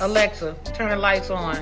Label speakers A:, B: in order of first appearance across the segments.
A: Alexa, turn the lights on.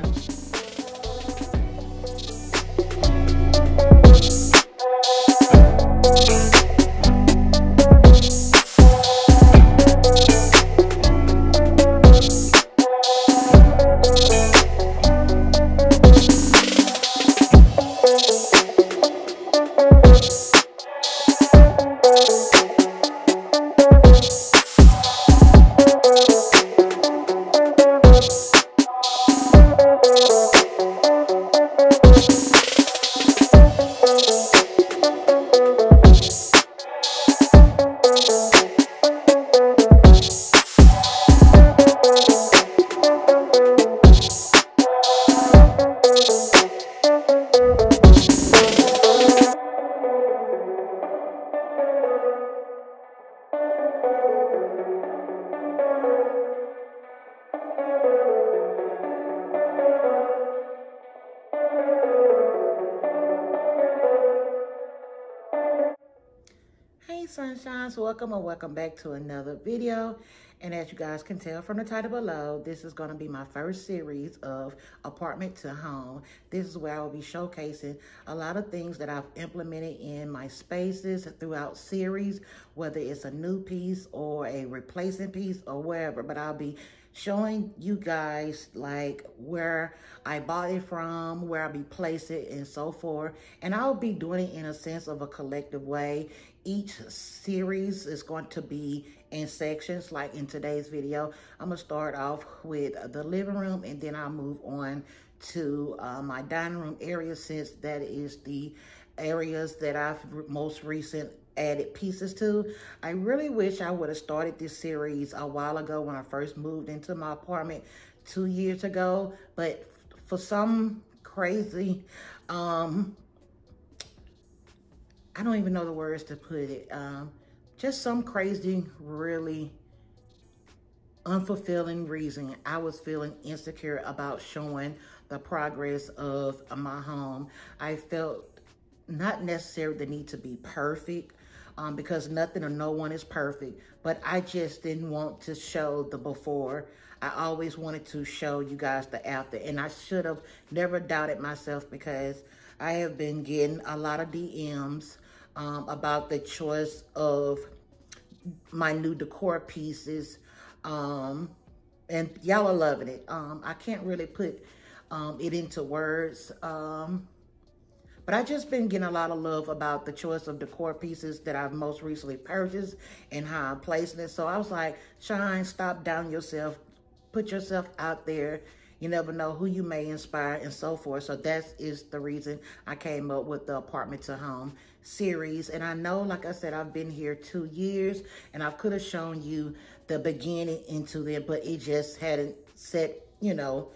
A: Hey Sunshines, welcome or welcome back to another video. And as you guys can tell from the title below, this is going to be my first series of apartment to home. This is where I will be showcasing a lot of things that I've implemented in my spaces throughout series, whether it's a new piece or a replacing piece or wherever, but I'll be showing you guys like where I bought it from, where I'll be placed it and so forth. And I'll be doing it in a sense of a collective way. Each series is going to be in sections. Like in today's video, I'm gonna start off with the living room and then I'll move on to my dining room area, since that is the areas that I've most recent added pieces to. I really wish I would have started this series a while ago when I first moved into my apartment 2 years ago, but for some crazy, I don't even know the words to put it, just some crazy, really unfulfilling reason, I was feeling insecure about showing the progress of my home. I felt not necessarily the need to be perfect, because nothing or no one is perfect, but I just didn't want to show the before. I always wanted to show you guys the after, and I should have never doubted myself, because I have been getting a lot of DMs about the choice of my new decor pieces, and y'all are loving it. I can't really put it into words, but I just been getting a lot of love about the choice of decor pieces that I've most recently purchased and how I'm placing it. So I was like, Shyne, stop down yourself. Put yourself out there. You never know who you may inspire and so forth. So that is the reason I came up with the apartment to home series. And I know, like I said, I've been here 2 years and I could have shown you the beginning into it, but it just hadn't set, you know,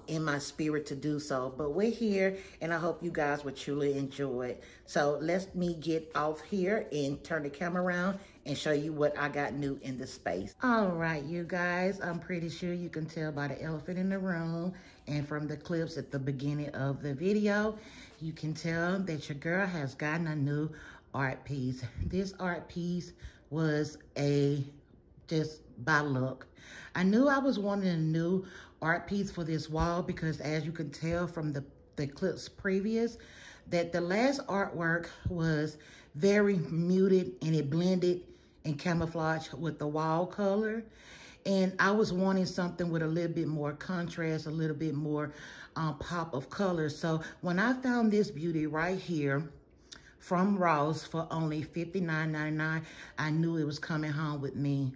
A: in my spirit to do so. But we're here and I hope you guys would truly enjoy it. So let me get off here and turn the camera around and show you what I got new in the space. All right, you guys, I'm pretty sure you can tell by the elephant in the room and from the clips at the beginning of the video, you can tell that your girl has gotten a new art piece. This art piece was a just by luck. I knew I was wanting a new art piece for this wall because as you can tell from the clips previous, that the last artwork was very muted and it blended and camouflaged with the wall color. And I was wanting something with a little bit more contrast, a little bit more pop of color. So when I found this beauty right here from Ross for only $59.99, I knew it was coming home with me.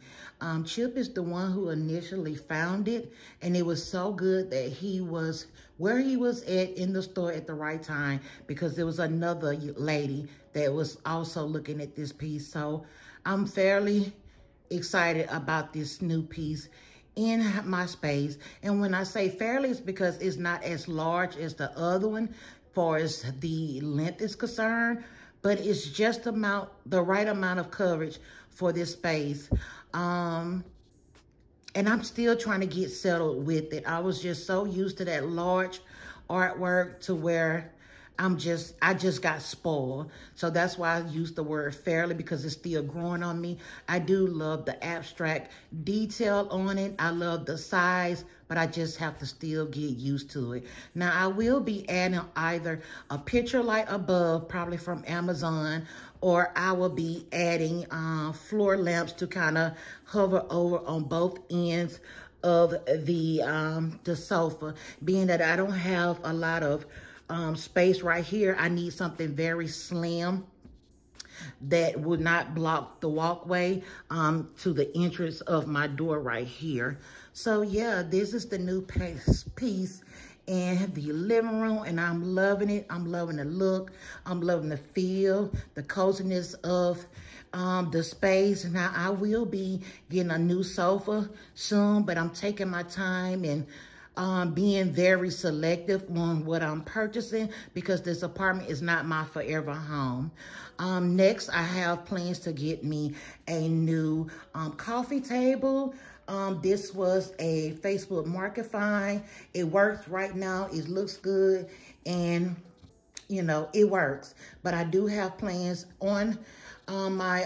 A: Chip is the one who initially found it, and it was so good that he was where he was at in the store at the right time because there was another lady that was also looking at this piece. So I'm fairly excited about this new piece in my space. And when I say fairly, it's because it's not as large as the other one far as the length is concerned, but it's just the right amount of coverage for this space. And I'm still trying to get settled with it. I was just so used to that large artwork to where I just got spoiled. So that's why I use the word fairly, because it's still growing on me. I do love the abstract detail on it. I love the size, but I just have to still get used to it. Now I will be adding either a picture light above, probably from Amazon, or I will be adding floor lamps to kind of hover over on both ends of the sofa. Being that I don't have a lot of space right here, I need something very slim that would not block the walkway to the entrance of my door right here. So yeah, this is the new piece in the living room, and I'm loving it. I'm loving the look. I'm loving the feel, the coziness of the space. Now I will be getting a new sofa soon, but I'm taking my time and being very selective on what I'm purchasing because this apartment is not my forever home. Next, I have plans to get me a new coffee table. This was a Facebook market find. It works right now. It looks good, and you know, it works. But I do have plans on my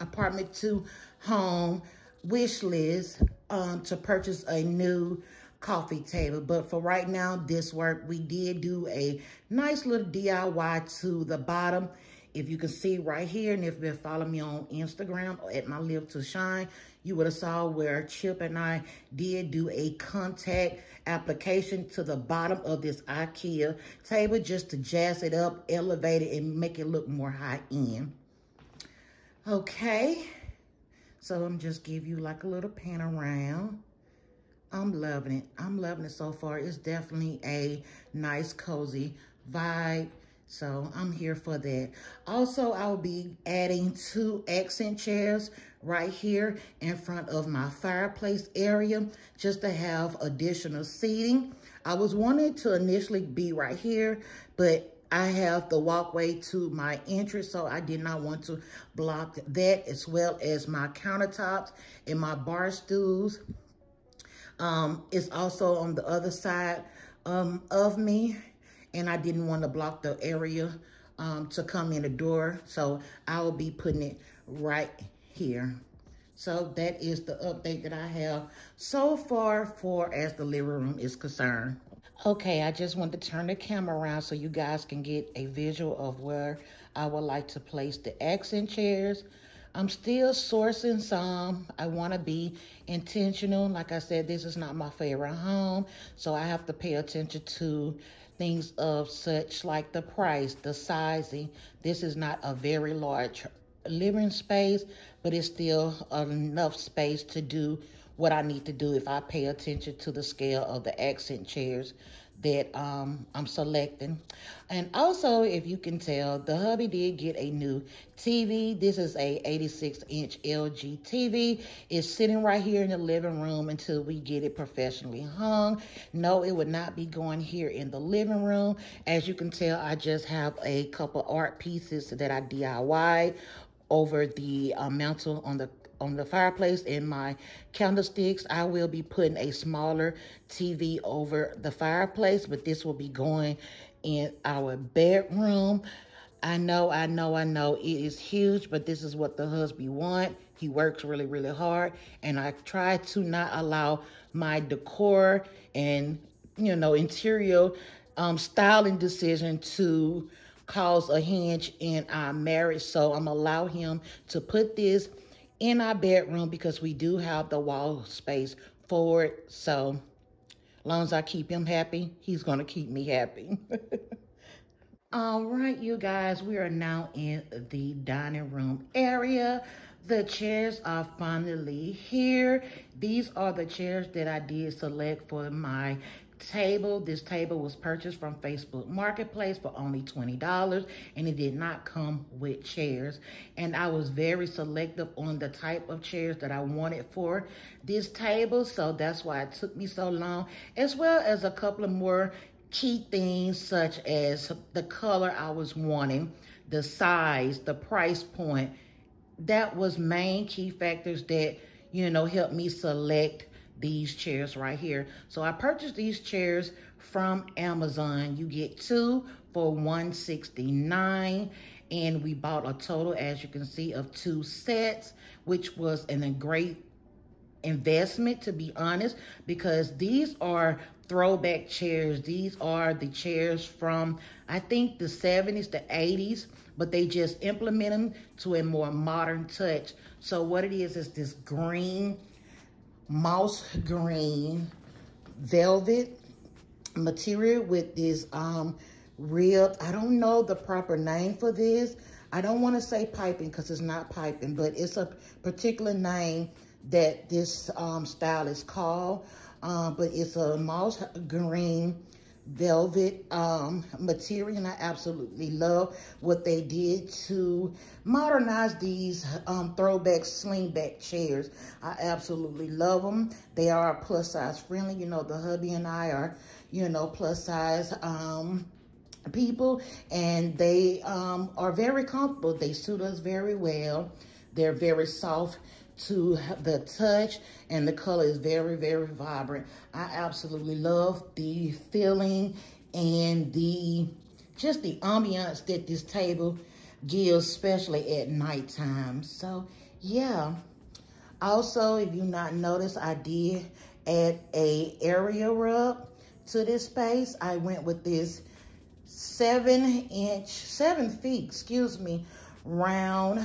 A: apartment to home wish list to purchase a new coffee table. But for right now, this work, we did do a nice little DIY to the bottom. If you can see right here, and if you've been following me on Instagram or at my Live to Shine, you would have saw where Chip and I did do a contact application to the bottom of this IKEA table just to jazz it up, elevate it, and make it look more high end. Okay, so I'm just give you like a little pan around. I'm loving it. I'm loving it so far. It's definitely a nice, cozy vibe. So I'm here for that. Also, I'll be adding 2 accent chairs right here in front of my fireplace area just to have additional seating. I was wanting to initially be right here, but I have the walkway to my entrance, so I did not want to block that, as well as my countertops and my bar stools. It's also on the other side of me, and I didn't want to block the area to come in the door, so I will be putting it right here. So that is the update that I have so far for as the living room is concerned. Okay, I just want to turn the camera around so you guys can get a visual of where I would like to place the accent chairs. I'm still sourcing some. I want to be intentional. Like I said, this is not my favorite home, so I have to pay attention to things of such like the price, the sizing. This is not a very large living space, but it's still enough space to do what I need to do if I pay attention to the scale of the accent chairs that I'm selecting. And also, if you can tell, the hubby did get a new TV. This is a 86-inch LG TV. It's sitting right here in the living room until we get it professionally hung. No, it would not be going here in the living room. As you can tell, I just have a couple art pieces that I DIY'd over the mantle on the fireplace and my candlesticks. I will be putting a smaller TV over the fireplace, but this will be going in our bedroom. I know. It is huge, but this is what the husband want. He works really, really hard. And I try to not allow my decor and, interior styling decision to cause a hinge in our marriage. So I'm allow him to put this in our bedroom because we do have the wall space for it. So as long as I keep him happy, he's going to keep me happy. All right, you guys, we are now in the dining room area. The chairs are finally here. These are the chairs that I did select for my table. This table was purchased from Facebook Marketplace for only $20, and it did not come with chairs. And I was very selective on the type of chairs that I wanted for this table, so that's why it took me so long, as well as a couple of more key things such as the color I was wanting, the size, the price point. That was main key factors that, helped me select these chairs right here. So I purchased these chairs from Amazon. You get two for $169, and we bought a total, as you can see, of 2 sets, which was a great investment, to be honest, because these are throwback chairs. These are the chairs from, I think, the 70s, the 80s, but they just implement them to a more modern touch. So what it is this green, moss green velvet material with this ribbed, I don't know the proper name for this. I don't want to say piping because it's not piping, but it's a particular name that this style is called. But it's a moss green velvet material, and I absolutely love what they did to modernize these throwback slingback chairs. I absolutely love them. They are plus size friendly. The hubby and I are, plus size people, and they are very comfortable. They suit us very well. They're very soft to the touch, and the color is very, very vibrant. I absolutely love the feeling and just the ambiance that this table gives, especially at nighttime. So yeah. Also, if you not noticed, I did add a area rug to this space. I went with this 7 feet, round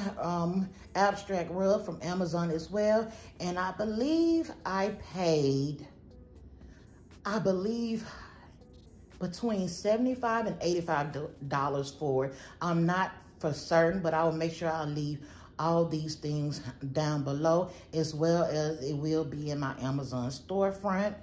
A: abstract rug from Amazon as well. And I believe I paid, between $75 and $85 for it. I'm not for certain, but I will make sure I leave all these things down below, as well as it will be in my Amazon storefront.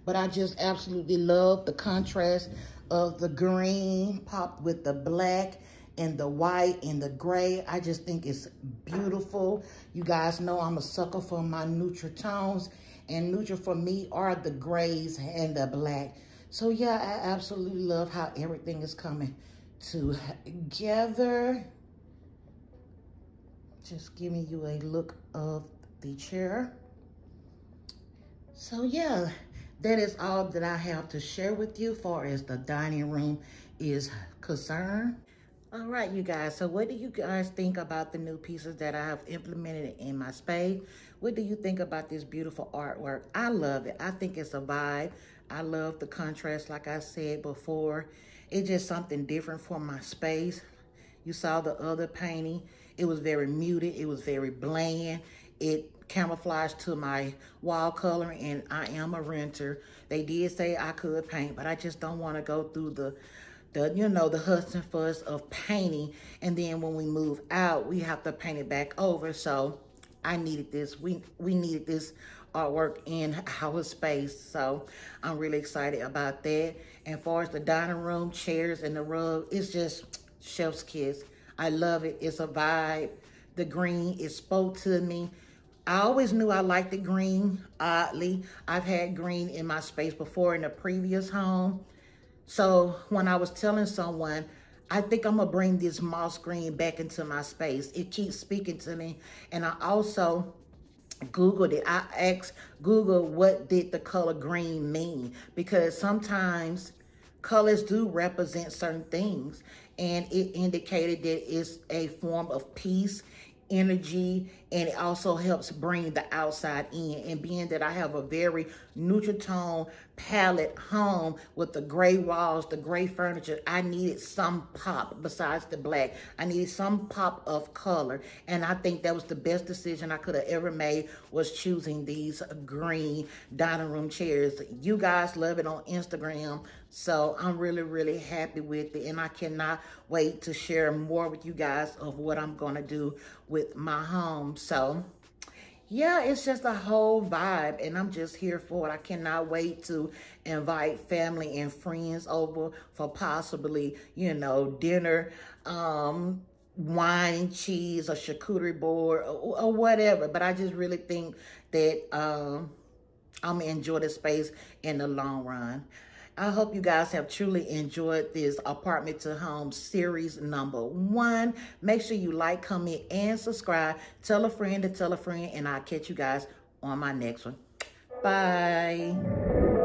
A: But I just absolutely love the contrast of the green popped with the black and the white and the gray. I just think it's beautiful. You guys know I'm a sucker for my neutral tones, and neutral for me are the grays and the black. So yeah, I absolutely love how everything is coming together. Just giving you a look of the chair. So yeah, that is all that I have to share with you as far as the dining room is concerned. All right, you guys, so what do you guys think about the new pieces that I have implemented in my space? What do you think about this beautiful artwork? I love it. I think it's a vibe. I love the contrast, like I said before. It's just something different for my space. You saw the other painting. It was very muted. It was very bland. It camouflaged to my wall coloring, and I am a renter. They did say I could paint, but I just don't want to go through the hustle and fuss of painting, and then when we move out, we have to paint it back over. So I needed this. We needed this artwork in our space. So I'm really excited about that. And as far as the dining room, chairs, and the rug, it's just chef's kiss. I love it. It's a vibe. The green, it spoke to me. I always knew I liked the green, oddly. I've had green in my space before in a previous home. So when I was telling someone, I think I'm going to bring this moss green back into my space. It keeps speaking to me. And I also Googled it. I asked Google, what did the color green mean? Because sometimes colors do represent certain things. and it indicated that it's a form of peace, energy, and it also helps bring the outside in. And being that I have a very neutral tone palette home with the gray walls, the gray furniture, I needed some pop besides the black. I needed some pop of color, and I think that was the best decision I could have ever made, was choosing these green dining room chairs. You guys love it on Instagram, so I'm really happy with it, and I cannot wait to share more with you guys of what I'm gonna do with my home. So yeah, it's just a whole vibe, and I'm just here for it. I cannot wait to invite family and friends over for possibly, you know, dinner, wine, cheese, a charcuterie board, or whatever. But I just really think that I'm gonna enjoy the space in the long run. I hope you guys have truly enjoyed this apartment to home series #1. Make sure you like, comment, and subscribe. Tell a friend to tell a friend, and I'll catch you guys on my next one. Bye.